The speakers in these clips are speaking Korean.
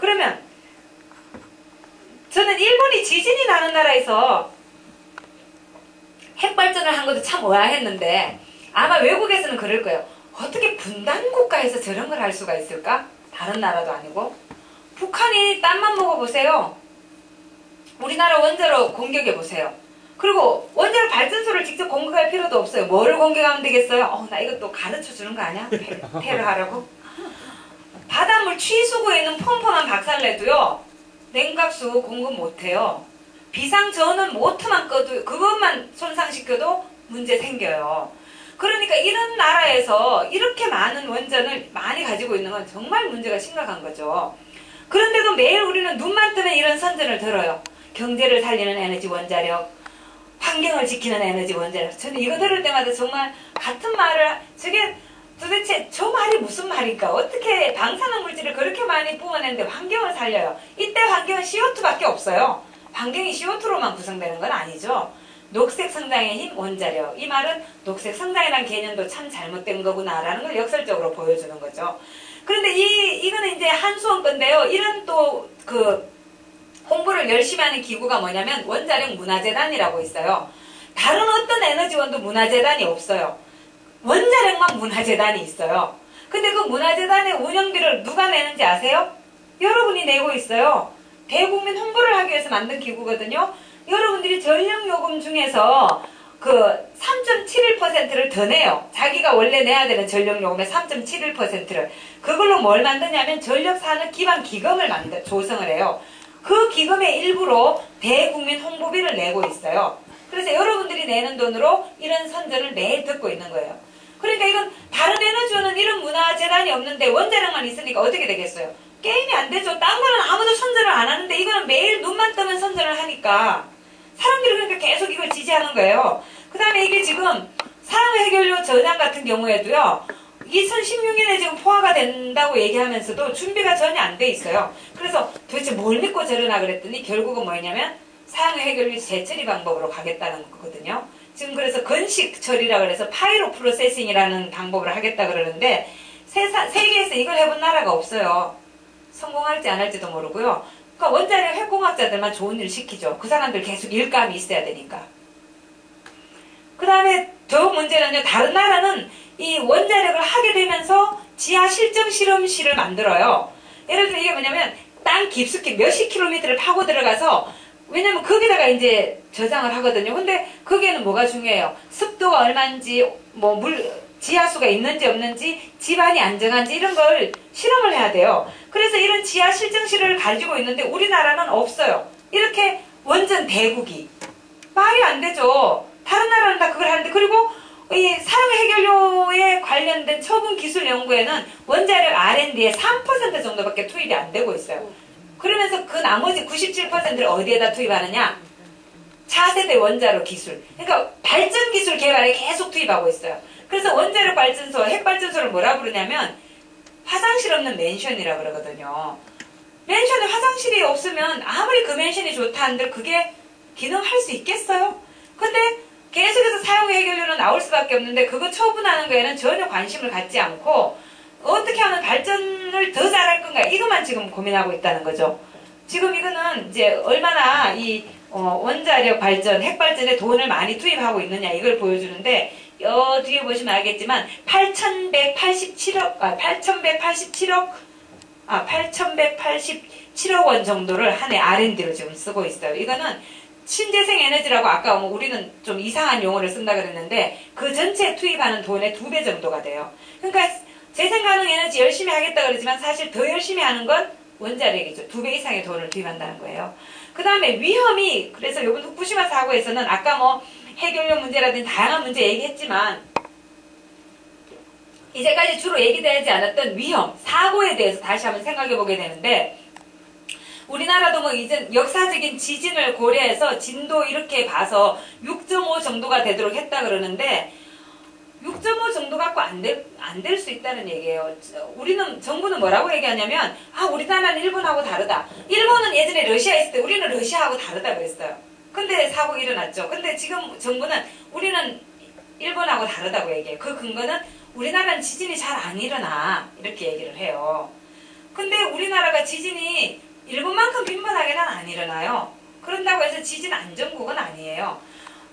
그러면 저는 일본이 지진이 나는 나라에서 핵발전을 한 것도 참 의아했는데 아마 외국에서는 그럴 거예요. 어떻게 분단 국가에서 저런 걸 할 수가 있을까? 다른 나라도 아니고. 북한이 땀만 먹어보세요. 우리나라 원자로 공격해보세요. 그리고 원자로 발전소를 직접 공격할 필요도 없어요. 뭐를 공격하면 되겠어요? 나 이것도 가르쳐주는 거 아니야? 테러하라고? 바닷물 취수구에 있는 펌프만 박살내도요. 냉각수 공급 못해요. 비상전원 모터만 꺼도 그것만 손상시켜도 문제 생겨요. 그러니까 이런 나라에서 이렇게 많은 원전을 많이 가지고 있는 건 정말 문제가 심각한 거죠. 그런데도 매일 우리는 눈만 뜨면 이런 선전을 들어요. 경제를 살리는 에너지 원자력, 환경을 지키는 에너지 원자력. 저는 이거 들을 때마다 정말 같은 말을, 저게 도대체 저 말이 무슨 말일까? 어떻게 방사능 물질을 그렇게 많이 뿜어내는데 환경을 살려요? 이때 환경은 CO2밖에 없어요. 환경이 CO2로만 구성되는 건 아니죠. 녹색 성장의 힘, 원자력. 이 말은 녹색 성장이라는 개념도 참 잘못된 거구나라는 걸 역설적으로 보여주는 거죠. 그런데 이거는 이제 한수원 건데요. 이런 또 홍보를 열심히 하는 기구가 뭐냐면 원자력 문화재단이라고 있어요. 다른 어떤 에너지원도 문화재단이 없어요. 원자력만 문화재단이 있어요. 근데 그 문화재단의 운영비를 누가 내는지 아세요? 여러분이 내고 있어요. 대국민 홍보를 하기 위해서 만든 기구거든요. 여러분들이 전력요금 중에서 그 3.71%를 더 내요. 자기가 원래 내야 되는 전력요금의 3.71%를. 그걸로 뭘 만드냐면 전력산업 기반 기금을 조성을 해요. 그 기금의 일부로 대국민 홍보비를 내고 있어요. 그래서 여러분들이 내는 돈으로 이런 선전을 매일 듣고 있는 거예요. 그러니까 이건 다른 에너지원은 이런 문화재단이 없는데 원자력만 있으니까 어떻게 되겠어요? 게임이 안 되죠. 딴 거는 아무도 선전을 안 하는데 이거는 매일 눈만 뜨면 선전을 하니까 사람들이 그러니까 계속 이걸 지지하는 거예요. 그 다음에 이게 지금 사랑해결료 저장 같은 경우에도요. 2016년에 지금 포화가 된다고 얘기하면서도 준비가 전혀 안 돼 있어요. 그래서 도대체 뭘 믿고 저러나 그랬더니 결국은 뭐냐면 사용해결료 재처리 방법으로 가겠다는 거거든요. 지금 그래서 건식 처리라 그래서 파이로 프로세싱이라는 방법을 하겠다 그러는데 세계에서 이걸 해본 나라가 없어요. 성공할지 안 할지도 모르고요. 그러니까 원자력 핵공학자들만 좋은 일 시키죠. 그 사람들 계속 일감이 있어야 되니까. 그 다음에 더욱 문제는요. 다른 나라는 이 원자력을 하게 되면서 지하 실증 실험실을 만들어요. 예를 들어 이게 뭐냐면 땅 깊숙이 몇십 킬로미터를 파고 들어가서 왜냐면 거기다가 이제 저장을 하거든요. 근데 거기에는 뭐가 중요해요? 습도가 얼마인지, 지하수가 있는지 없는지, 지반이 안정한지 이런 걸 실험을 해야 돼요. 그래서 이런 지하 실증실을 가지고 있는데 우리나라는 없어요. 이렇게 원전 대국이. 말이 안 되죠. 다른 나라는 다 그걸 하는데 그리고 이 사용해결료에 관련된 처분 기술 연구에는 원자력 R&D에 3% 정도밖에 투입이 안 되고 있어요. 그러면서 그 나머지 97%를 어디에다 투입하느냐? 차세대 원자로 기술. 그러니까 발전 기술 개발에 계속 투입하고 있어요. 그래서 원자력 발전소, 핵발전소를 뭐라 부르냐면 화장실 없는 맨션이라 그러거든요. 맨션에 화장실이 없으면 아무리 그 맨션이 좋다 한들 그게 기능할 수 있겠어요? 근데 계속해서 사용해결료는 나올 수밖에 없는데 그거 처분하는 거에는 전혀 관심을 갖지 않고 어떻게 하면 발전을 더 잘할 건가 이것만 지금 고민하고 있다는 거죠. 지금 이거는 이제 얼마나 이 원자력 발전, 핵발전에 돈을 많이 투입하고 있느냐 이걸 보여주는데 뒤에 보시면 알겠지만 8,187억 원 정도를 한 해 R&D로 지금 쓰고 있어요. 이거는 신재생 에너지라고 아까 우리는 좀 이상한 용어를 쓴다 그랬는데 그 전체에 투입하는 돈의 2배 정도가 돼요. 그러니까 재생가능 에너지 열심히 하겠다 그러지만 사실 더 열심히 하는 건 원자력이죠. 2배 이상의 돈을 투입한다는 거예요. 그 다음에 위험이 그래서 이번 후쿠시마 사고에서는 아까 해결료 문제라든지 다양한 문제 얘기했지만 이제까지 주로 얘기되지 않았던 위험, 사고에 대해서 다시 한번 생각해 보게 되는데 우리나라도 이제 역사적인 지진을 고려해서 진도 이렇게 봐서 6.5 정도가 되도록 했다 그러는데 6.5 정도 갖고 안 될 수 있다는 얘기예요. 정부는 뭐라고 얘기하냐면 우리나라는 일본하고 다르다. 일본은 예전에 러시아 있을 때 우리는 러시아하고 다르다 그랬어요. 근데 사고가 일어났죠. 근데 지금 정부는 우리는 일본하고 다르다고 얘기해요. 그 근거는 우리나라는 지진이 잘 안 일어나 이렇게 얘기를 해요. 근데 우리나라가 지진이 일본만큼 빈번하게는 안 일어나요. 그런다고 해서 지진 안정국은 아니에요.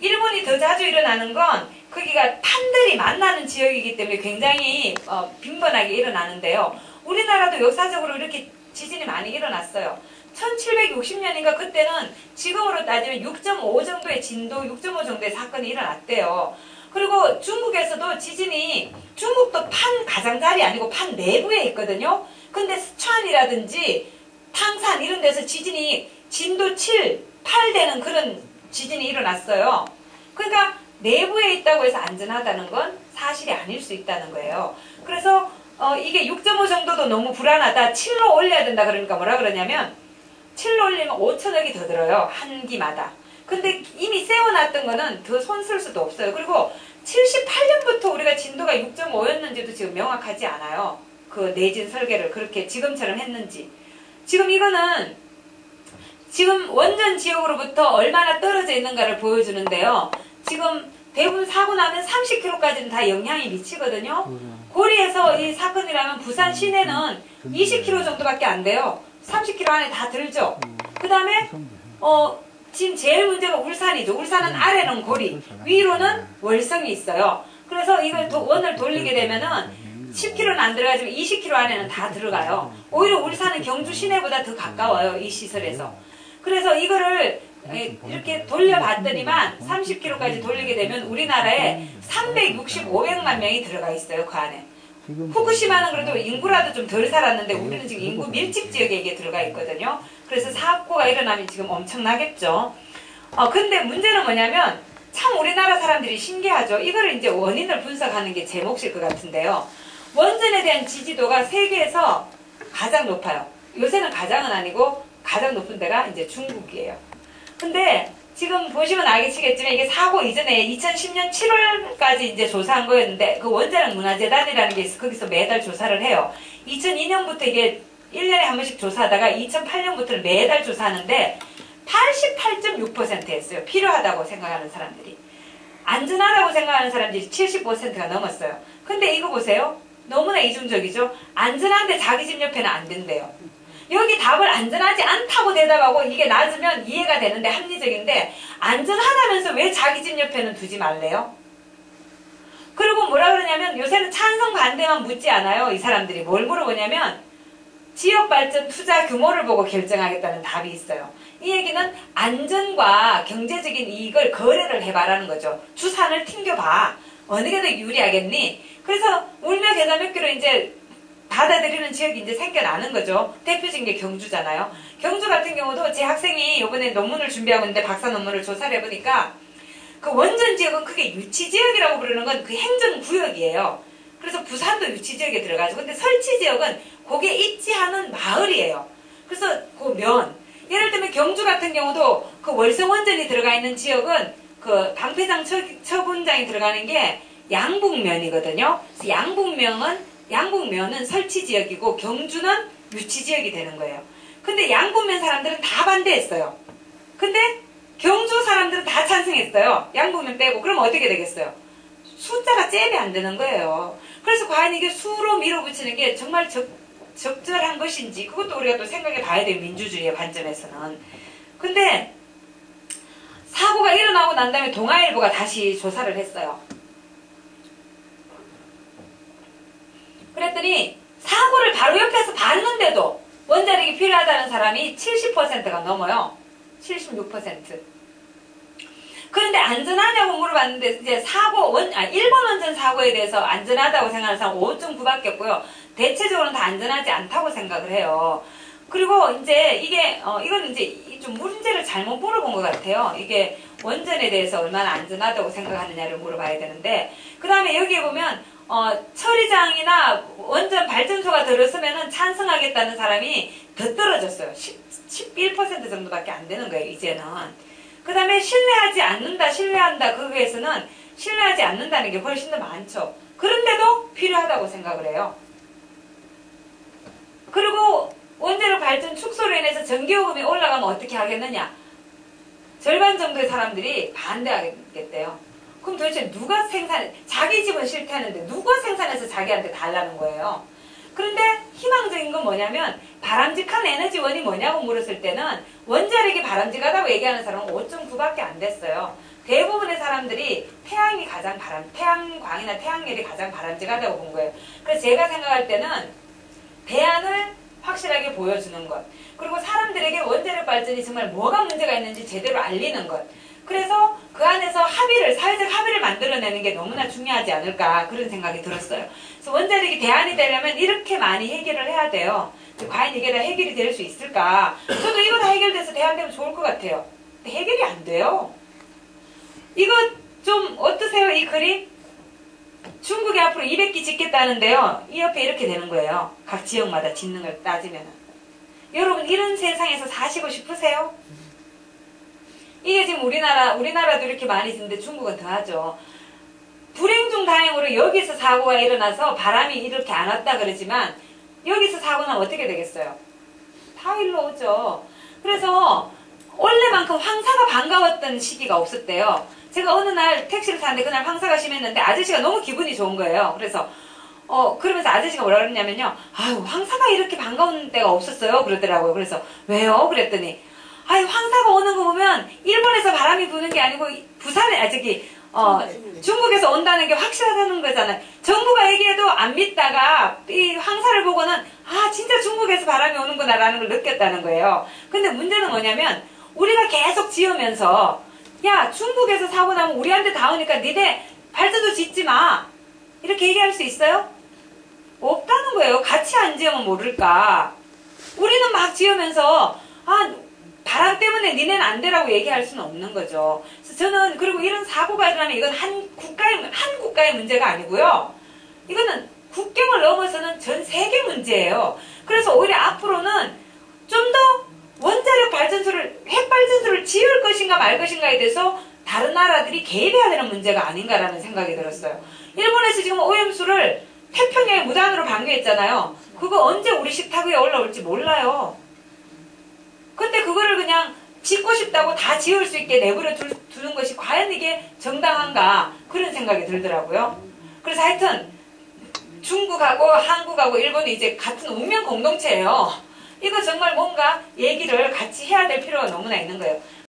일본이 더 자주 일어나는 건 거기가 판들이 만나는 지역이기 때문에 굉장히 빈번하게 일어나는데요. 우리나라도 역사적으로 이렇게 지진이 많이 일어났어요. 1760년인가 그때는 지금으로 따지면 6.5 정도의 진도, 6.5 정도의 사건이 일어났대요. 그리고 중국에서도 지진이, 중국도 판 가장자리 아니고 판 내부에 있거든요. 근데 스촨이라든지 탕산 이런 데서 지진이 진도 7, 8 되는 그런 지진이 일어났어요. 그러니까 내부에 있다고 해서 안전하다는 건 사실이 아닐 수 있다는 거예요. 그래서 이게 6.5 정도도 너무 불안하다. 7로 올려야 된다. 그러니까 뭐라 그러냐면 7로 올리면 5천억이 더 들어요. 한 기마다. 근데 이미 세워놨던 거는 더 손 쓸 수도 없어요. 그리고 78년부터 우리가 진도가 6.5였는지도 지금 명확하지 않아요. 그 내진 설계를 그렇게 지금처럼 했는지. 지금 이거는 지금 원전 지역으로부터 얼마나 떨어져 있는가를 보여주는데요. 지금 대부분 사고 나면 30km까지는 다 영향이 미치거든요. 고리에서 이 사건이라면 부산 시내는 20km 정도밖에 안 돼요. 30km 안에 다 들죠. 그 다음에 지금 제일 문제가 울산이죠. 울산은 아래는 고리, 위로는 월성이 있어요. 그래서 이걸 원을 돌리게 되면은 10km는 안 들어가지만 20km 안에는 다 들어가요. 오히려 울산은 경주 시내보다 더 가까워요. 이 시설에서. 그래서 이거를 이렇게 돌려봤더니만 30km까지 돌리게 되면 우리나라에 500만 명이 들어가 있어요. 그 안에. 후쿠시마는 그래도 인구라도 좀 덜 살았는데 우리는 지금 인구 밀집 지역에 이게 들어가 있거든요. 그래서 사고가 일어나면 지금 엄청나겠죠. 근데 문제는 뭐냐면 참 우리나라 사람들이 신기하죠. 이거를 이제 원인을 분석하는 게 제 몫일 것 같은데요. 원전에 대한 지지도가 세계에서 가장 높아요. 요새는 가장은 아니고 가장 높은 데가 이제 중국이에요. 근데 지금 보시면 알겠지만 이게 사고 이전에 2010년 7월까지 이제 조사한 거였는데 그 원자력 문화재단이라는 게 있어. 거기서 매달 조사를 해요. 2002년부터 이게 1년에 한 번씩 조사하다가 2008년부터는 매달 조사하는데 88.6% 했어요. 필요하다고 생각하는 사람들이. 안전하다고 생각하는 사람들이 70%가 넘었어요. 근데 이거 보세요. 너무나 이중적이죠. 안전한데 자기 집 옆에는 안 된대요. 여기 답을 안전하지 않다고 대답하고 이게 낮으면 이해가 되는데 합리적인데 안전하다면서 왜 자기 집 옆에는 두지 말래요? 그리고 뭐라 그러냐면 요새는 찬성 반대만 묻지 않아요. 이 사람들이 뭘 물어보냐면 지역발전 투자 규모를 보고 결정하겠다는 답이 있어요. 이 얘기는 안전과 경제적인 이익을 거래를 해봐라는 거죠. 주산을 튕겨봐. 어느 게 더 유리하겠니? 그래서 울며 겨자 먹기로 이제 받아들이는 지역이 이제 생겨나는 거죠. 대표적인 게 경주잖아요. 경주 같은 경우도 제 학생이 이번에 논문을 준비하고 있는데 박사 논문을 조사를 해보니까 그 원전 지역은 크게 유치지역이라고 부르는 건 그 행정구역이에요. 그래서 부산도 유치지역에 들어가죠. 근데 설치지역은 거기에 있지 않은 마을이에요. 그래서 그 예를 들면 경주 같은 경우도 그 월성원전이 들어가 있는 지역은 그 방패장 처분장이 들어가는 게 양북면이거든요. 그래서 양북면은 설치지역이고 경주는 유치지역이 되는 거예요. 근데 양북면 사람들은 다 반대했어요. 근데 경주 사람들은 다 찬성했어요. 양북면 빼고. 그럼 어떻게 되겠어요? 숫자가 잽이 안 되는 거예요. 그래서 과연 이게 수로 밀어붙이는 게 정말 적절한 것인지 그것도 우리가 또 생각해 봐야 돼요. 민주주의의 관점에서는. 근데 사고가 일어나고 난 다음에 동아일보가 다시 조사를 했어요. 그랬더니 사고를 바로 옆에서 봤는데도 원자력이 필요하다는 사람이 70%가 넘어요. 76%. 그런데 안전하냐고 물어봤는데 이제 일본 원전 사고에 대해서 안전하다고 생각하는 사람 5.9밖에 없고요. 대체적으로는 다 안전하지 않다고 생각을 해요. 그리고 이제 이건 이제 좀 문제를 잘못 물어본 것 같아요. 이게 원전에 대해서 얼마나 안전하다고 생각하느냐를 물어봐야 되는데 그 다음에 여기에 보면 처리장이나 원전 발전소가 들었으면은 찬성하겠다는 사람이 더 떨어졌어요. 11% 정도밖에 안 되는 거예요, 이제는. 그 다음에 신뢰하지 않는다, 신뢰한다, 거기에서는 신뢰하지 않는다는 게 훨씬 더 많죠. 그런데도 필요하다고 생각을 해요. 그리고 원자력 발전 축소로 인해서 전기요금이 올라가면 어떻게 하겠느냐? 절반 정도의 사람들이 반대하겠대요. 그럼 도대체 누가 자기 집은 싫다는데 누가 생산해서 자기한테 달라는 거예요. 그런데 희망적인 건 뭐냐면 바람직한 에너지원이 뭐냐고 물었을 때는 원자력이 바람직하다고 얘기하는 사람은 5.9밖에 안 됐어요. 대부분의 사람들이 태양광이나 태양열이 가장 바람직하다고 본 거예요. 그래서 제가 생각할 때는 대안을 확실하게 보여주는 것, 그리고 사람들에게 원자력 발전이 정말 뭐가 문제가 있는지 제대로 알리는 것, 그래서 그 안에서 사회적 합의를 만들어내는 게 너무나 중요하지 않을까 그런 생각이 들었어요. 그래서 원자력이 대안이 되려면 이렇게 많이 해결을 해야 돼요. 과연 이게 다 해결이 될 수 있을까? 저도 이거 다 해결돼서 대안되면 좋을 것 같아요. 근데 해결이 안 돼요. 이거 좀 어떠세요? 이 그림? 중국이 앞으로 200기 짓겠다는데요. 이 옆에 이렇게 되는 거예요. 각 지역마다 짓는 걸 따지면. 여러분 이런 세상에서 사시고 싶으세요? 이게 지금 우리나라도 이렇게 많이 짓는데 중국은 더하죠. 불행 중 다행으로 여기서 사고가 일어나서 바람이 이렇게 안 왔다 그러지만 여기서 사고 나면 어떻게 되겠어요? 다 일로 오죠. 그래서 원래만큼 황사가 반가웠던 시기가 없었대요. 제가 어느 날 택시를 타는데 그날 황사가 심했는데 아저씨가 너무 기분이 좋은 거예요. 그래서 그러면서 아저씨가 뭐라 그랬냐면요. 아유, 황사가 이렇게 반가운 때가 없었어요. 그러더라고요. 그래서 왜요? 그랬더니 아유, 황사가 오는 거 보면 일본에서 바람이 부는 게 아니고 중국에서 온다는 게 확실하다는 거잖아요. 정부가 얘기해도 안 믿다가 이 황사를 보고는 아, 진짜 중국에서 바람이 오는구나 라는 걸 느꼈다는 거예요. 근데 문제는 뭐냐면 우리가 계속 지으면서 야, 중국에서 사고 나면 우리한테 다 오니까 니네 발전소 짓지 마 이렇게 얘기할 수 있어요? 없다는 거예요. 같이 안 지으면 모를까. 우리는 막 지으면서 바람 때문에 니네는 안 되라고 얘기할 수는 없는 거죠. 그래서 저는 그리고 이런 사고가 일어나면 이건 한 국가의 문제가 아니고요. 이거는 국경을 넘어서는 전 세계 문제예요. 그래서 오히려 앞으로는 좀 더 원자력 발전소를, 핵발전소를 지을 것인가 말 것인가에 대해서 다른 나라들이 개입해야 되는 문제가 아닌가라는 생각이 들었어요. 일본에서 지금 오염수를 태평양에 무단으로 방류했잖아요. 그거 언제 우리 식탁 위에 올라올지 몰라요. 근데 그거를 그냥 짓고 싶다고 다 지을 수 있게 내버려 두는 것이 과연 이게 정당한가 그런 생각이 들더라고요. 그래서 하여튼 중국하고 한국하고 일본이 이제 같은 운명 공동체예요. 이거 정말 뭔가 얘기를 같이 해야 될 필요가 너무나 있는 거예요.